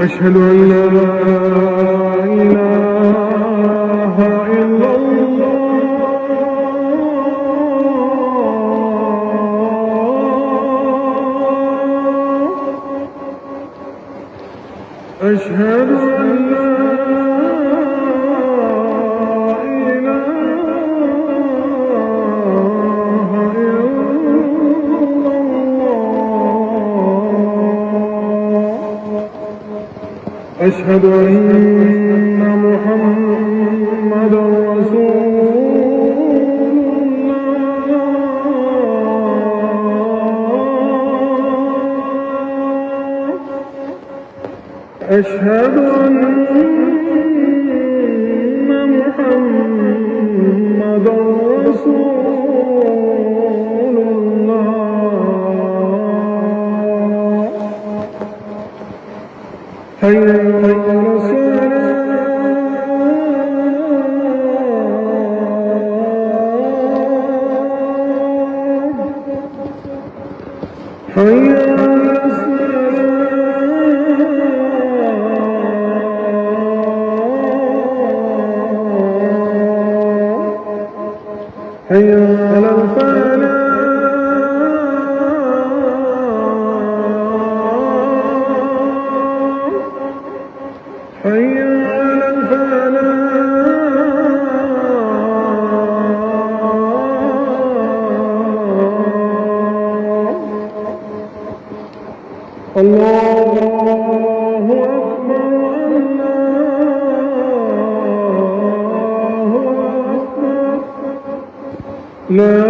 أشهد أن لا إله إلا الله. أشهد أن لا إله إلا الله. أشهد أن محمدًا رسول الله. أشهد أن محمدًا رسول الله. حي على الصلاة. حي على الصلاة. حي على الفلاح. حي على الفلاح. الله أكبر. الله أكبر. لا